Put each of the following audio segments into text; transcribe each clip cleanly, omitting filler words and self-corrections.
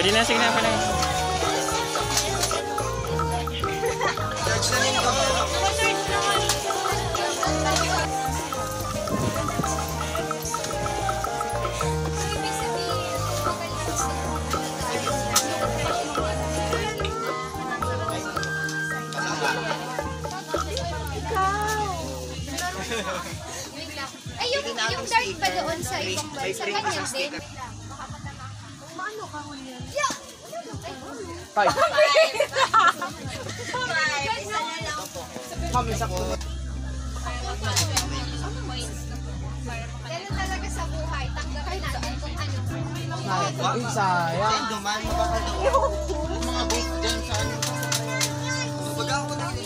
Pwede na, sige na pala. Ay, yung dart ba doon sa ibang bansa? Ganyan din? Maano ka mo yan? Five. Mami, sakto. Ganun talaga sa buhay. Tanggapin natin kung ano. Ay, sayang. Dumaan mo ba kayo? Mga bait dyan sa ano. Baga ako na yun.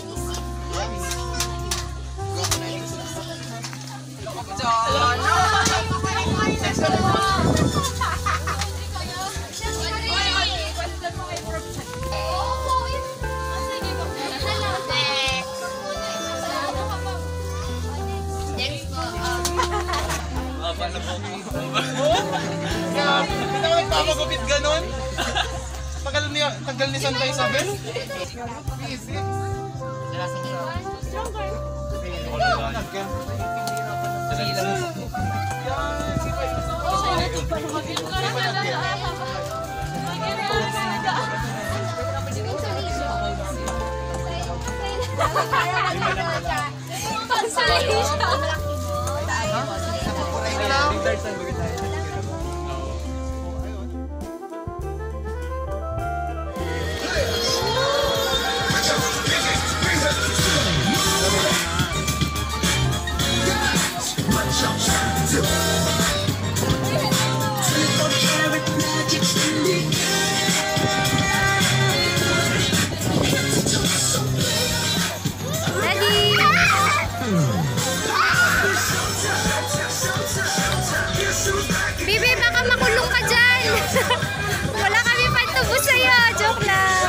Hindi ako nagpapagupit ganon. Tagal ni Santa Isabel. Easy. Bibi, baka makulong ka dyan. Wala kami pantubos sa'yo. Joke lang.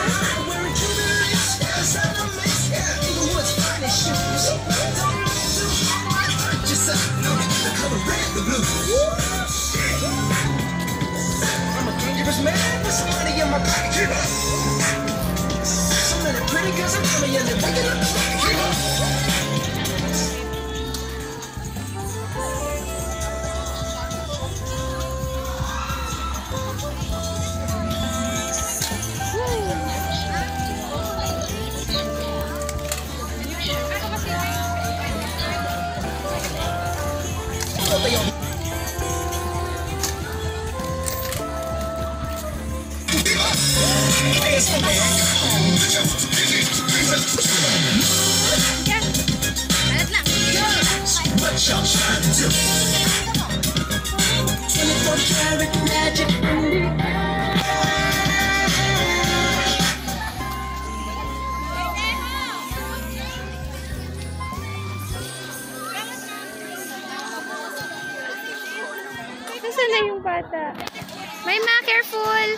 Nasaan na yung bata? May ma, careful!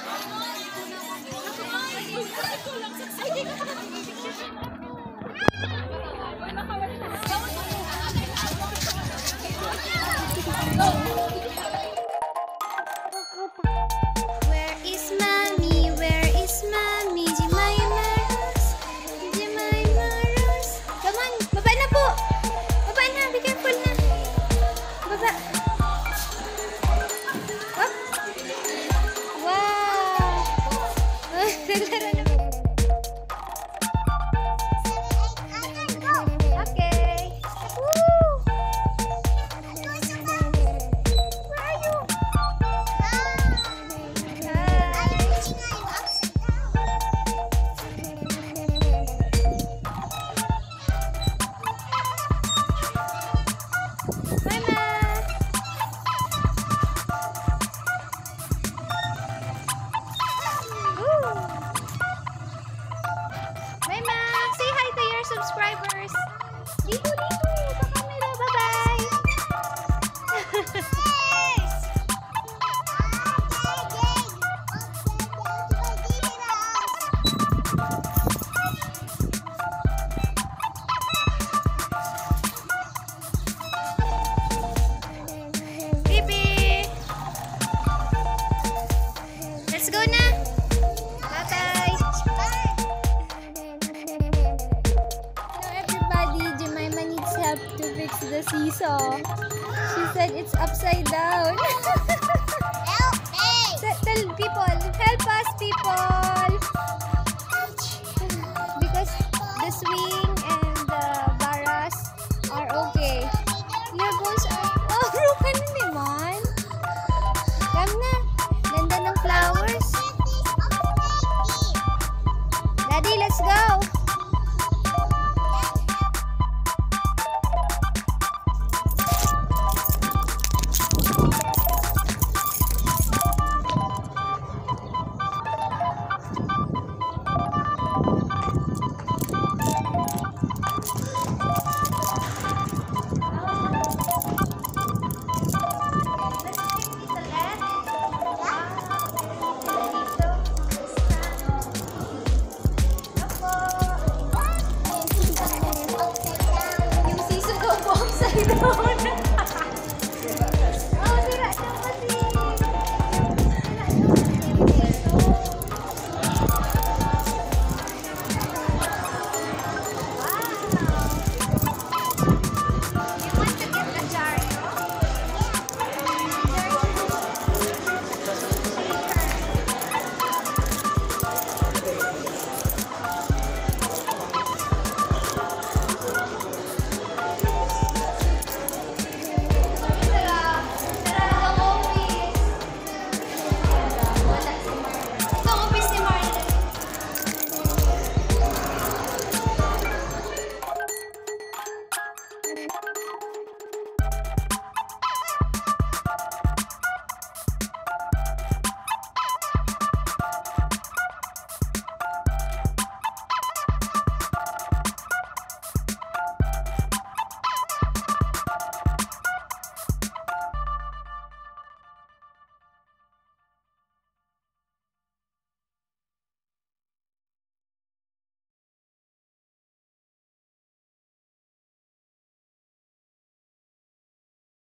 Where is mommy? Where is mommy? Jemima Rose, Jemima Rose. Come on, baba na po! Baba na, be careful na. Baba. Up. Wow! Naglaro na. Okay. Woo! Where are you? Mama! saw. She said it's upside down. Help me! Tell people, help us people. Because the swing